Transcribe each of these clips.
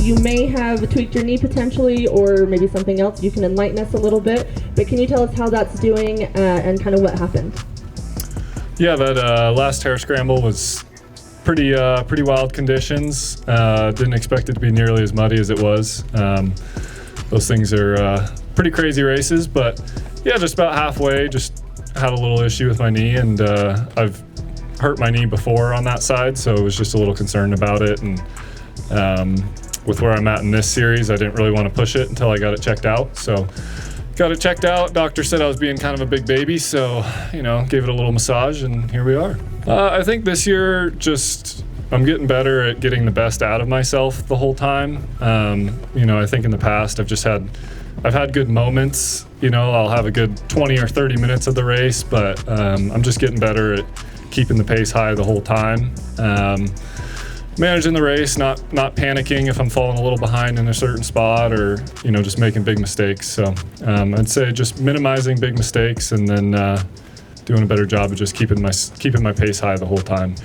you may have tweaked your knee potentially, or maybe something else. You can enlighten us a little bit, but can you tell us how that's doing and kind of what happened? Yeah, that last Hare scramble was pretty wild conditions. Didn't expect it to be nearly as muddy as it was. Those things are pretty crazy races, but yeah, just about halfway, just had a little issue with my knee, and I've hurt my knee before on that side, so I was just a little concerned about it. And with where I'm at in this series, I didn't really want to push it until I got it checked out. So got it checked out. Doctor said I was being kind of a big baby, so gave it a little massage, and here we are. I think this year I'm getting better at getting the best out of myself the whole time. I think in the past I've had good moments. I'll have a good 20 or 30 minutes of the race, but I'm just getting better at keeping the pace high the whole time. Managing the race, not panicking if I'm falling a little behind in a certain spot, or just making big mistakes. So I'd say just minimizing big mistakes, and then doing a better job of just keeping my pace high the whole time.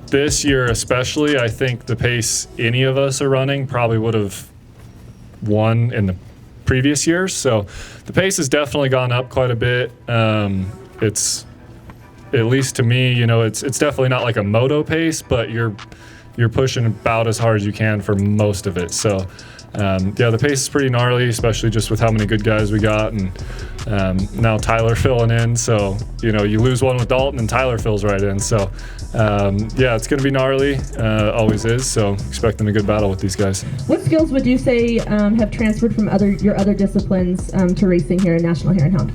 This year especially, I think the pace any of us are running probably would have won in the previous years. So the pace has definitely gone up quite a bit. It's, at least to me, it's definitely not like a moto pace, but you're pushing about as hard as you can for most of it. So the pace is pretty gnarly, especially just with how many good guys we got, and now Tyler filling in. So you lose one with Dalton, and Tyler fills right in. So it's going to be gnarly, always is. So expecting a good battle with these guys. What skills would you say have transferred from your other disciplines to racing here in National Hare and Hound?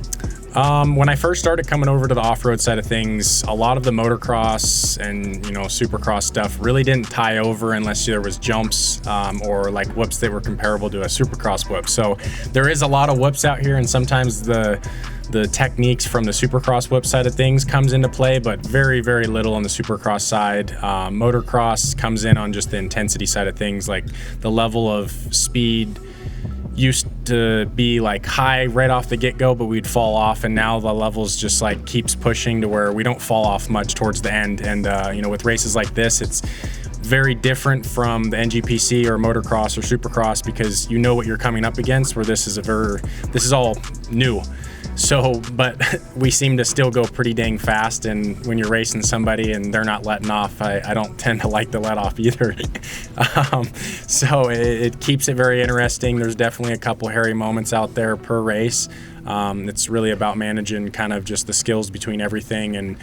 When I first started coming over to the off-road side of things, a lot of the motocross and supercross stuff really didn't tie over unless there was jumps or like whoops that were comparable to a supercross whoop. So there is a lot of whoops out here, and sometimes the techniques from the supercross whoop side of things comes into play, but very, very little on the supercross side. Motocross comes in on just the intensity side of things, like the level of speed used to be like high right off the get-go, but we'd fall off, and now the levels just like keeps pushing to where we don't fall off much towards the end. And with races like this, it's very different from the NGPC or motocross or supercross, because what you're coming up against, where this is all new. So, but we seem to still go pretty dang fast, and when you're racing somebody and they're not letting off, I don't tend to like to let off either. So it keeps it very interesting. There's definitely a couple hairy moments out there per race. It's really about managing kind of just the skills between everything, and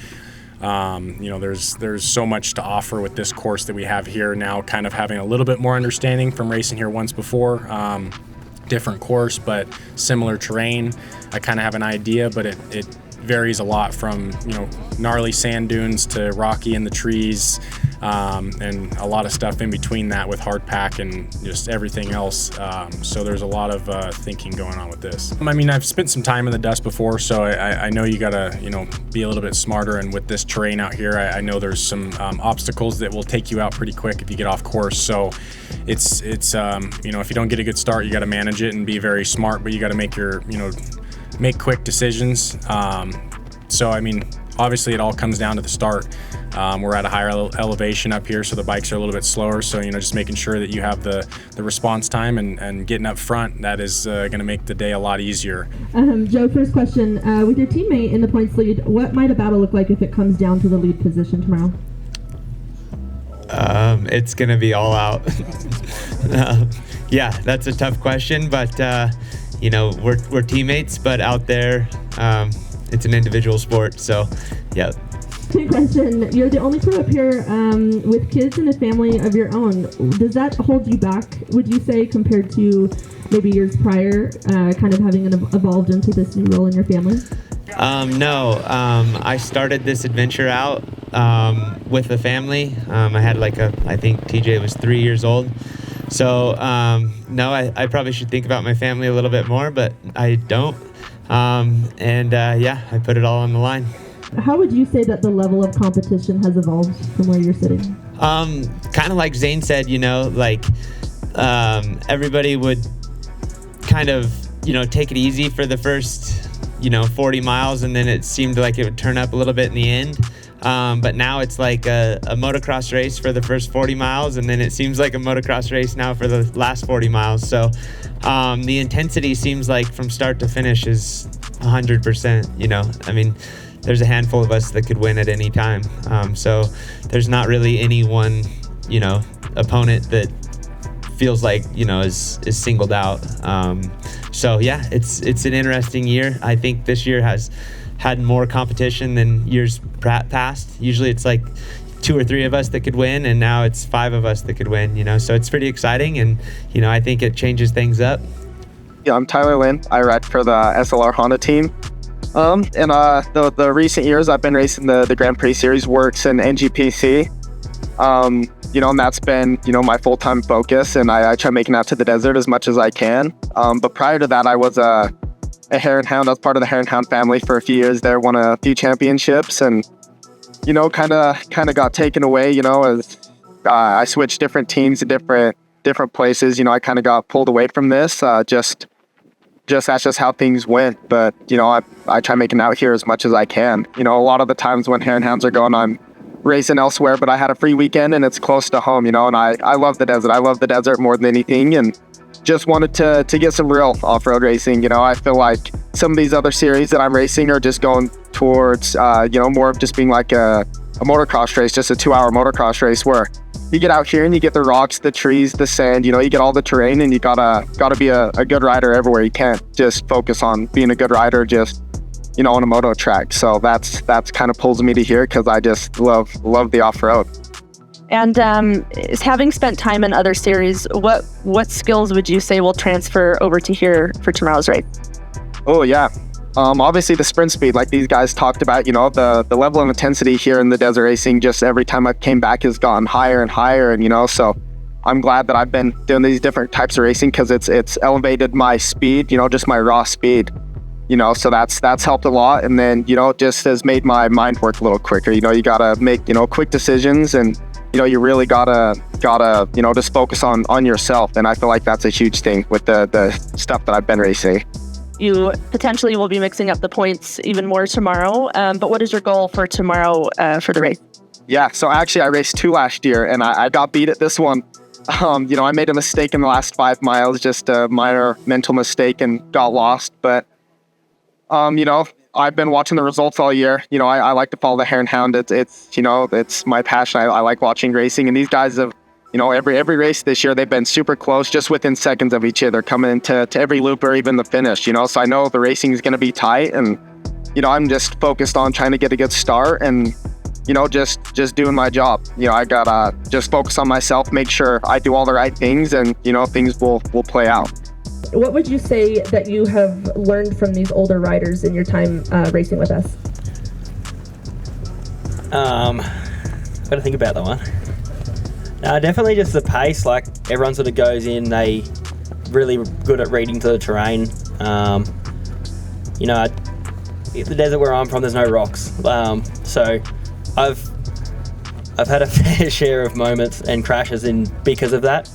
there's so much to offer with this course that we have here now, kind of having a little bit more understanding from racing here once before. Different course, but similar terrain. I kind of have an idea, but it varies a lot from gnarly sand dunes to rocky in the trees, and a lot of stuff in between that with hard pack and just everything else. So there's a lot of thinking going on with this. I've spent some time in the dust before, so I know you gotta be a little bit smarter. And with this terrain out here, I know there's some obstacles that will take you out pretty quick if you get off course. So it's if you don't get a good start, you got to manage it and be very smart, but you got to make quick decisions. So obviously it all comes down to the start. We're at a higher elevation up here, so the bikes are a little bit slower. So just making sure that you have the response time and getting up front, that is going to make the day a lot easier. Joe, first question, with your teammate in the points lead, what might a battle look like if it comes down to the lead position tomorrow? It's going to be all out. Yeah, that's a tough question, but we're teammates, but out there, it's an individual sport, so yeah. Second question, you're the only crew up here with kids and a family of your own. Does that hold you back, would you say, compared to maybe years prior, kind of having evolved into this new role in your family? No, I started this adventure out with a family. I had I think TJ was 3 years old. So, no, I probably should think about my family a little bit more, but I don't. I put it all on the line. How would you say that the level of competition has evolved from where you're sitting? Kind of like Zane said, everybody would kind of, take it easy for the first, 40 miles, and then it seemed like it would turn up a little bit in the end. But now it's like a motocross race for the first 40 miles, and then it seems like a motocross race now for the last 40 miles. So the intensity seems like from start to finish is 100%. I mean, there's a handful of us that could win at any time. So there's not really any one, opponent that feels like, is singled out. So yeah, it's an interesting year. I think this year has had more competition than years past. Usually it's like 2 or 3 of us that could win, and now it's 5 of us that could win, so it's pretty exciting, and I think it changes things up. Yeah, I'm Tyler Lynn. I ride for the SLR Honda team. And the recent years I've been racing the Grand Prix Series Works and NGPC. And that's been, my full-time focus, and I try making out to the desert as much as I can. But prior to that, I was a Hare and Hound. I was part of the Hare and Hound family for a few years there, won a few championships, and, kind of got taken away, as I switched different teams to different places. I kind of got pulled away from this, just that's just how things went. But, I try making out here as much as I can. A lot of the times when Hare and Hounds are going, I'm racing elsewhere, but I had a free weekend and it's close to home, and I love the desert. I love the desert more than anything, and just wanted to get some real off-road racing. I feel like some of these other series that I'm racing are just going towards, more of just being like a motocross race, just a 2-hour motocross race where you get out here and you get the rocks, the trees, the sand, you get all the terrain, and you gotta be a good rider everywhere. You can't just focus on being a good rider just, on a moto track. So that's kind of pulls me to here because I just love the off-road. And having spent time in other series, what skills would you say will transfer over to here for tomorrow's race? Oh yeah, obviously the sprint speed, like these guys talked about. The level of intensity here in the desert racing, just every time I came back, has gone higher and higher. And so I'm glad that I've been doing these different types of racing because it's elevated my speed. Just my raw speed. So that's helped a lot. And then it just has made my mind work a little quicker. You gotta make quick decisions, and you really gotta just focus on yourself. And I feel like that's a huge thing with the stuff that I've been racing. You potentially will be mixing up the points even more tomorrow. But what is your goal for tomorrow for the race? Yeah, so actually I raced 2 last year, and I got beat at this one. I made a mistake in the last 5 miles, just a minor mental mistake, and got lost. But I've been watching the results all year. I like to follow the Hare and Hound. It's my passion. I like watching racing, and these guys have, every race this year, they've been super close, just within seconds of each other, coming into every loop or even the finish. So I know the racing is going to be tight, and I'm just focused on trying to get a good start and just doing my job. I gotta just focus on myself, make sure I do all the right things, and things will play out. What would you say that you have learned from these older riders in your time racing with us? Gotta think about that one. Definitely just the pace. Like, everyone sort of goes in, they really good at reading to the terrain. The desert where I'm from, there's no rocks. So I've had a fair share of moments and crashes because of that.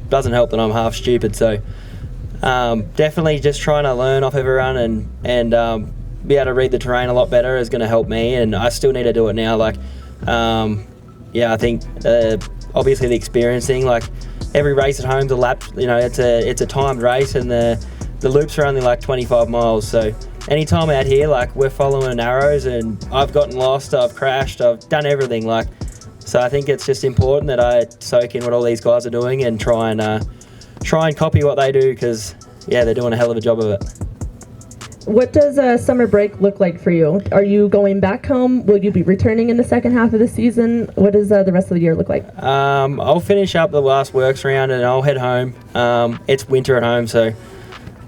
Doesn't help that I'm half stupid, so definitely just trying to learn off everyone and be able to read the terrain a lot better is going to help me, and I still need to do it now. I think obviously the experience thing, like every race at home's a lap, it's a timed race, and the loops are only like 25 miles, so anytime out here, like, we're following arrows, and I've gotten lost, I've crashed, I've done everything, so I think it's just important that I soak in what all these guys are doing and try and copy what they do, because they're doing a hell of a job of it. What does a summer break look like for you? Are you going back home? Will you be returning in the second half of the season? What does the rest of the year look like? I'll finish up the last works round and I'll head home. It's winter at home, so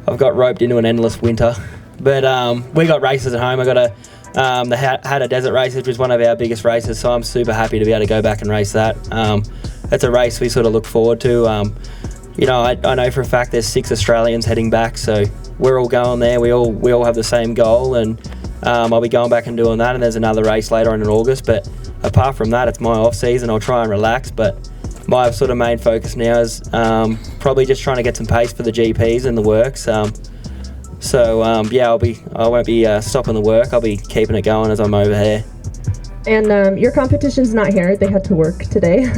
I've got roped into an endless winter. But we got races at home. I got the Hare Desert race, which was one of our biggest races, so I'm super happy to be able to go back and race that. It's a race we sort of look forward to. I know for a fact there's 6 Australians heading back, so we're all going there. We all have the same goal, and I'll be going back and doing that, and there's another race later on in August. But apart from that, it's my off season. I'll try and relax, but my sort of main focus now is probably just trying to get some pace for the GPs and the works. I won't be stopping the work. I'll be keeping it going as I'm over here. And your competition's not here. They had to work today.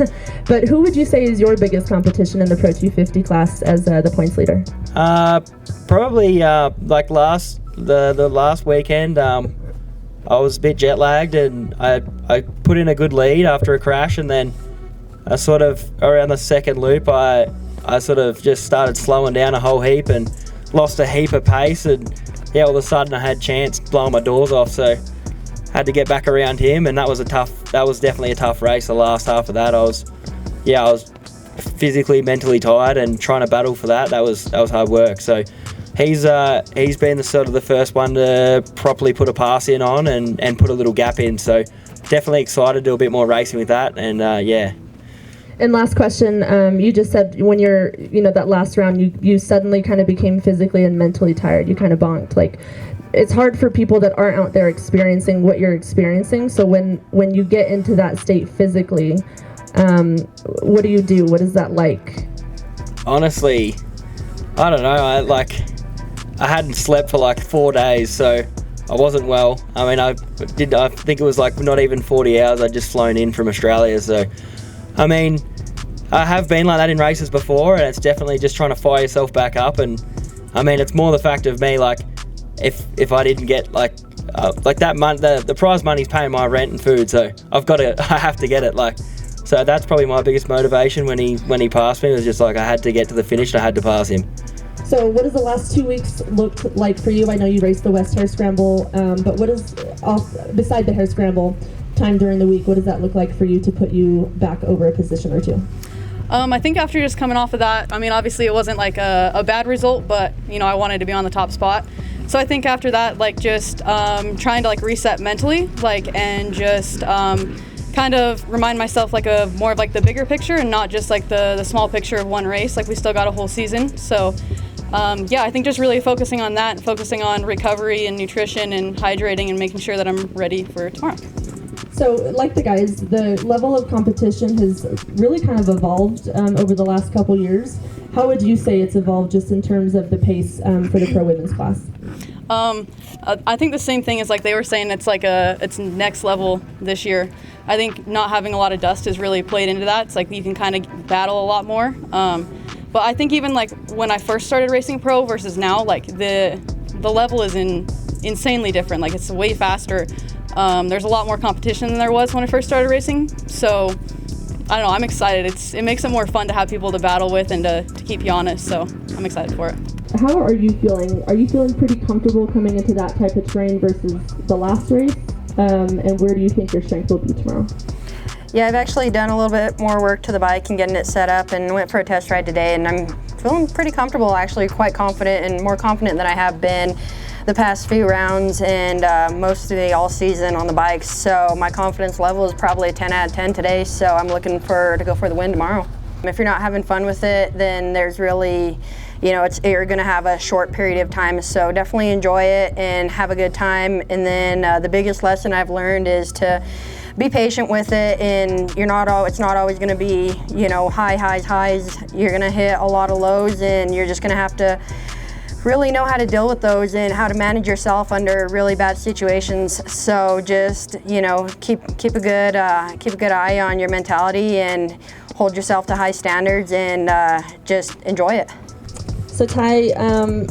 But who would you say is your biggest competition in the Pro 250 class as the points leader? Probably like the last weekend. I was a bit jet lagged, and I put in a good lead after a crash, and then I sort of around the second loop I sort of just started slowing down a whole heap and lost a heap of pace, and yeah, all of a sudden I had chance blowing my doors off, so had to get back around him, and that was definitely a tough race. The last half of that I was physically, mentally tired, and trying to battle for that was hard work. So he's been the first one to properly put a pass in on and put a little gap in, so definitely excited to do a bit more racing with that, and yeah. And last question, you just said when you're, that last round, you suddenly kind of became physically and mentally tired. You kind of bonked. Like, it's hard for people that aren't out there experiencing what you're experiencing. So when you get into that state physically, what do you do? What is that like? Honestly, I don't know. I hadn't slept for like 4 days, so I wasn't well. I mean, I think it was like not even 40 hours. I'd just flown in from Australia, so I mean, I have been like that in races before, and it's definitely just trying to fire yourself back up. And I mean, it's more the fact of me, like, if I didn't get like that month, the prize money's paying my rent and food, so I have to get it. Like, so that's probably my biggest motivation when he passed me. It was just like I had to get to the finish and I had to pass him. So what does the last 2 weeks look like for you? I know you raced the West Hare Scramble, but what is beside the Hare Scramble time during the week? What does that look like for you to put you back over a position or two? I think after just coming off of that, I mean, obviously it wasn't like a bad result, but I wanted to be on the top spot. So I think after that, like, just trying to like reset mentally, like, and just kind of remind myself like of more of like the bigger picture and not just like the small picture of one race. Like, we still got a whole season. So yeah, I think just really focusing on that, focusing on recovery and nutrition and hydrating and making sure that I'm ready for tomorrow. So, like the guys, the level of competition has really kind of evolved over the last couple years. How would you say it's evolved just in terms of the pace for the pro women's class? I think the same thing is like they were saying, it's next level this year. I think not having a lot of dust has really played into that. It's like you can kind of battle a lot more. But I think even like when I first started racing pro versus now, like the level is insanely different. Like, it's way faster. There's a lot more competition than there was when I first started racing. So I don't know, I'm excited. It makes it more fun to have people to battle with and to keep you honest. So I'm excited for it. How are you feeling? Are you feeling pretty comfortable coming into that type of terrain versus the last race? And where do you think your strength will be tomorrow? Yeah, I've actually done a little bit more work to the bike and getting it set up, and went for a test ride today, and I'm feeling pretty comfortable, actually quite confident, and more confident than I have been the past few rounds and most of the all season on the bikes. So my confidence level is probably a 10 out of 10 today, so I'm looking to go for the win tomorrow. If you're not having fun with it, then there's really, you're gonna have a short period of time, so definitely enjoy it and have a good time. And then the biggest lesson I've learned is to be patient with it, and it's not always gonna be, highs. You're gonna hit a lot of lows, and you're just gonna have to really know how to deal with those and how to manage yourself under really bad situations. So just, keep a good eye on your mentality and hold yourself to high standards, and just enjoy it. So Ty,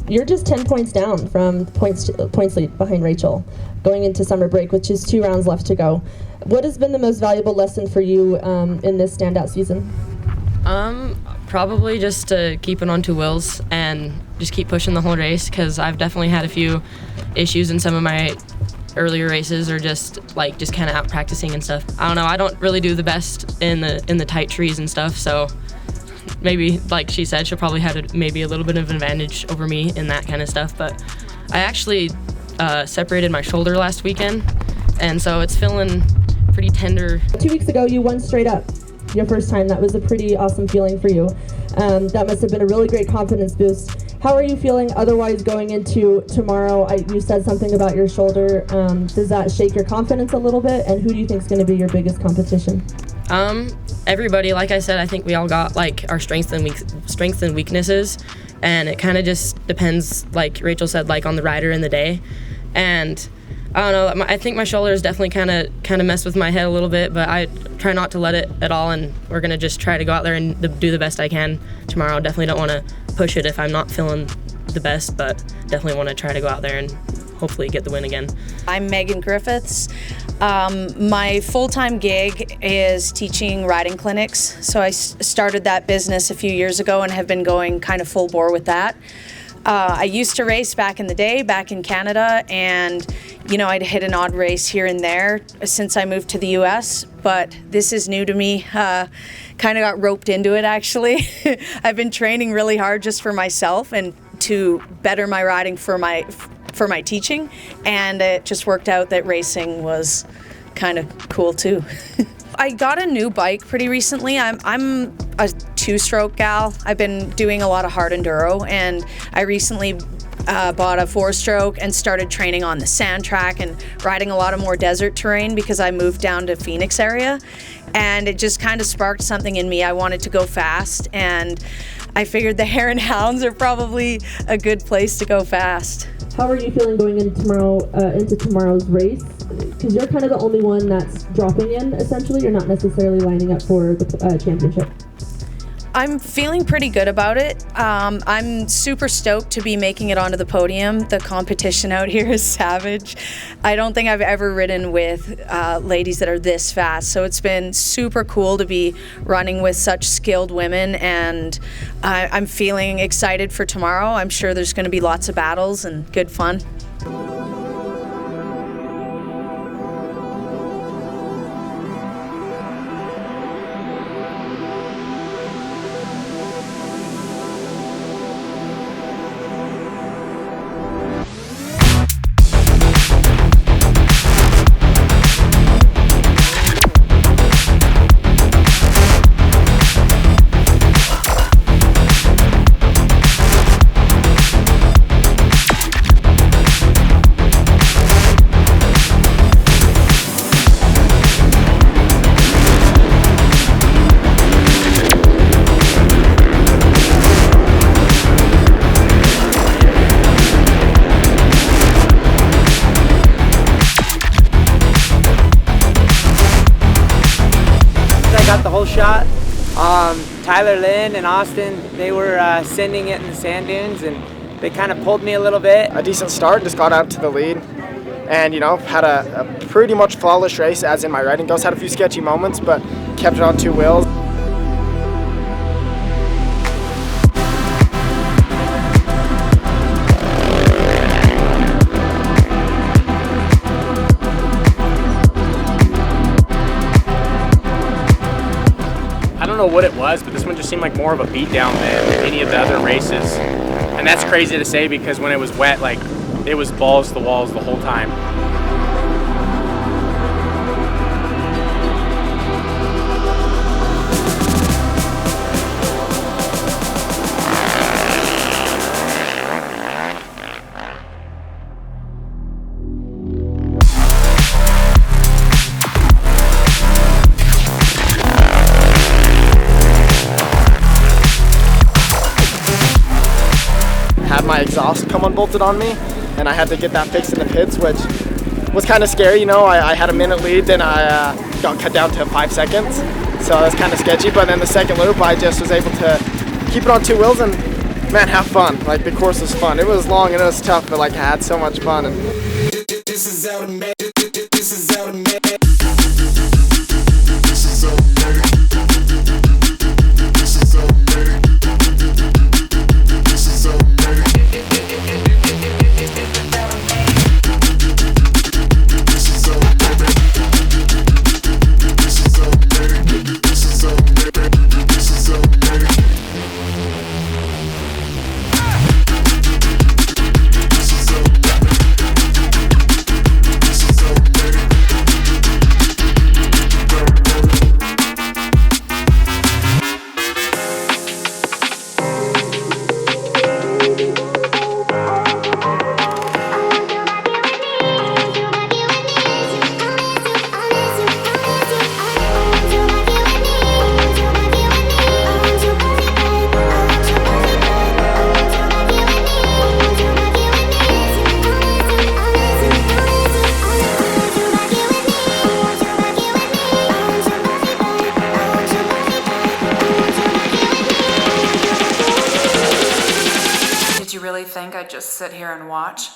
you're just 10 points down from points lead behind Rachel going into summer break, which is 2 rounds left to go. What has been the most valuable lesson for you in this standout season? Probably just to keep it on 2 wheels and just keep pushing the whole race, because I've definitely had a few issues in some of my earlier races, or just kind of out practicing and stuff. I don't know, I don't really do the best in the tight trees and stuff, so maybe, like she said, she'll probably have maybe a little bit of an advantage over me in that kind of stuff. But I actually separated my shoulder last weekend, and so it's feeling pretty tender. 2 weeks ago, you won straight up. Your first time. That was a pretty awesome feeling for you. That must have been a really great confidence boost. How are you feeling otherwise going into tomorrow? You said something about your shoulder. Does that shake your confidence a little bit? And who do you think is going to be your biggest competition? Everybody, like I said, I think we all got like our strengths and weaknesses, and it kind of just depends, like Rachel said, like on the rider in the day. And I don't know. I think my shoulders definitely kind of messed with my head a little bit, but I try not to let it at all, and we're gonna just try to go out there and do the best I can tomorrow. Definitely don't want to push it if I'm not feeling the best, but definitely want to try to go out there and hopefully get the win again. I'm Megan Griffiths. My full-time gig is teaching riding clinics, so I started that business a few years ago and have been going kind of full bore with that. I used to race back in the day, back in Canada, and I'd hit an odd race here and there since I moved to the US, but this is new to me. Kind of got roped into it, actually. I've been training really hard just for myself and to better my riding for my teaching, and it just worked out that racing was kind of cool too. I got a new bike pretty recently. I'm a two-stroke gal. I've been doing a lot of hard enduro, and I recently bought a four-stroke and started training on the sand track and riding a lot of more desert terrain because I moved down to Phoenix area, and it just kind of sparked something in me. I wanted to go fast, and I figured the Hare and Hounds are probably a good place to go fast. How are you feeling going into tomorrow's race? Because you're kind of the only one that's dropping in, essentially. You're not necessarily lining up for the championship. I'm feeling pretty good about it. I'm super stoked to be making it onto the podium. The competition out here is savage. I don't think I've ever ridden with ladies that are this fast, so it's been super cool to be running with such skilled women, and I'm feeling excited for tomorrow. I'm sure there's going to be lots of battles and good fun. Got the whole shot. Tyler, Lynn, and Austin, they were sending it in the sand dunes, and they kind of pulled me a little bit. A decent start, just got out to the lead, and had a pretty much flawless race, as in my riding goes. Had a few sketchy moments, but kept it on two wheels. I don't know what it was, but this one just seemed like more of a beatdown than any of the other races. And that's crazy to say because when it was wet, it was balls to the walls the whole time. Had my exhaust come unbolted on me, and I had to get that fixed in the pits, which was kind of scary. I had a minute lead, then I got cut down to 5 seconds, so it was kind of sketchy. But then the second loop, I just was able to keep it on two wheels and, man, have fun. The course was fun. It was long and it was tough, but I had so much fun. And this is automatic. This is automatic. This is automatic. This is automatic. This is automatic. just sit here and watch.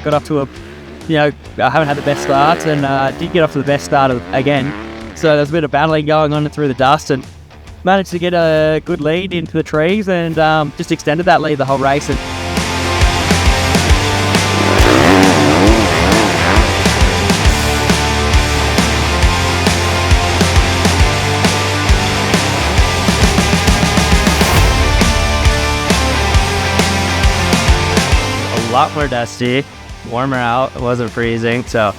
Got off to I haven't had the best start, and did get off to the best start again. So there's a bit of battling going on through the dust, and managed to get a good lead into the trees, and just extended that lead the whole race. And a lot more dusty, warmer out, it wasn't freezing, so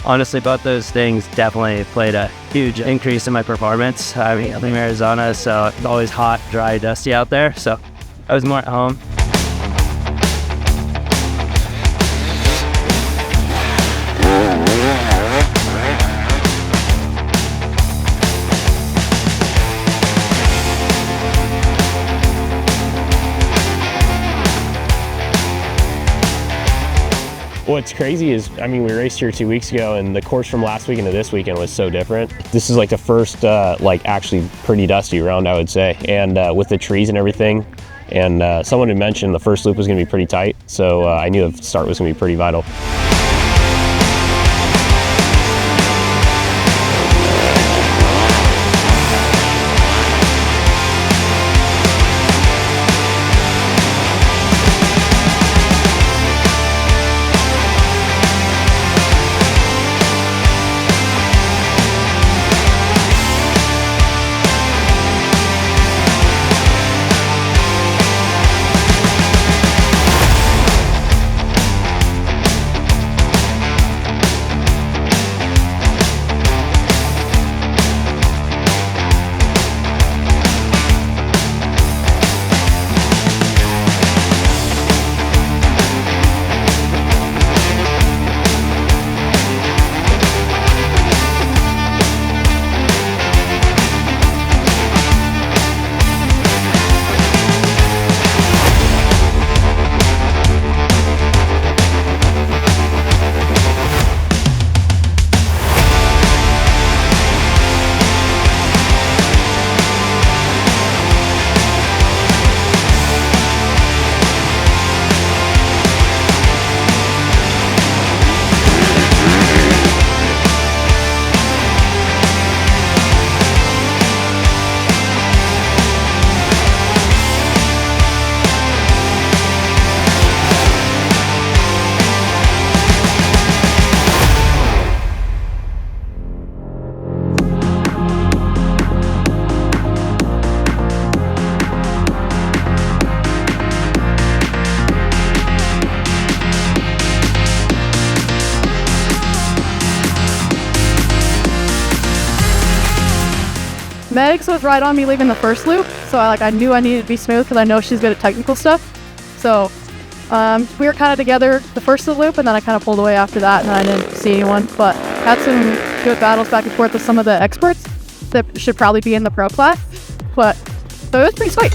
honestly both those things definitely played a huge increase in my performance. I mean, I'm in Arizona, so it's always hot, dry, dusty out there, so I was more at home. What's crazy is, I mean, we raced here 2 weeks ago, and the course from last weekend to this weekend was so different. This is like the first, actually pretty dusty round, I would say. And with the trees and everything, and someone had mentioned the first loop was gonna be pretty tight, so I knew the start was gonna be pretty vital. Megs was right on me leaving the first loop, so I knew I needed to be smooth because I know she's good at technical stuff. So we were kind of together the first loop, and then I kind of pulled away after that, and I didn't see anyone. But had some good battles back and forth with some of the experts that should probably be in the pro class. But so it was pretty sweet.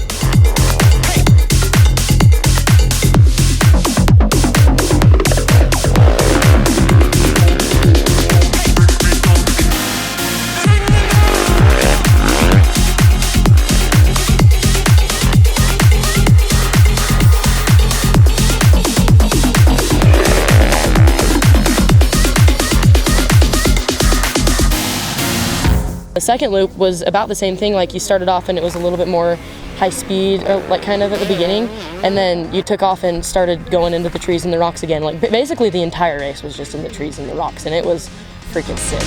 The second loop was about the same thing. Like, you started off and it was a little bit more high speed, or like kind of at the beginning, and then you took off and started going into the trees and the rocks again. Like basically the entire race was just in the trees and the rocks, and it was freaking sick.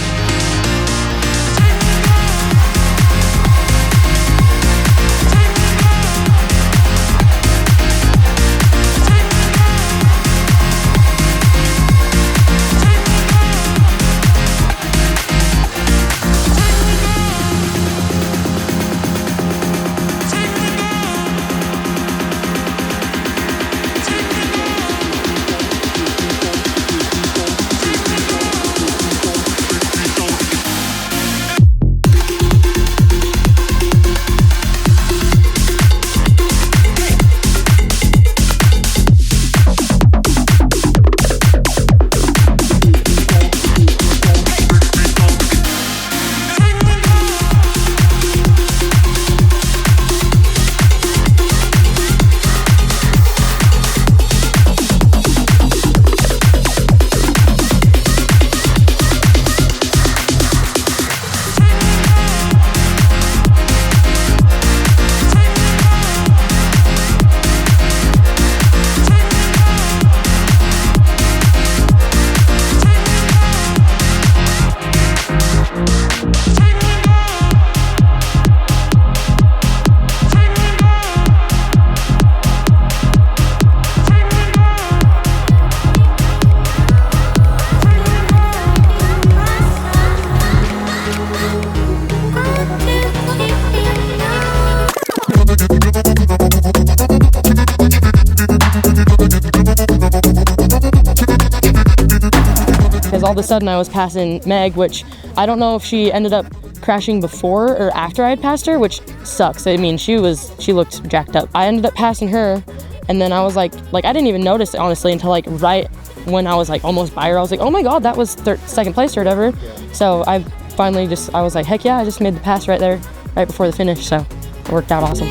of a sudden I was passing Meg, which I don't know if she ended up crashing before or after I had passed her, which sucks. I mean, she looked jacked up. I ended up passing her, and then I was like I didn't even notice it, honestly, until like right when I was like almost by her. I was like, oh my god, that was second place or whatever. So I finally I was like, heck yeah, I just made the pass right there, right before the finish, so it worked out awesome.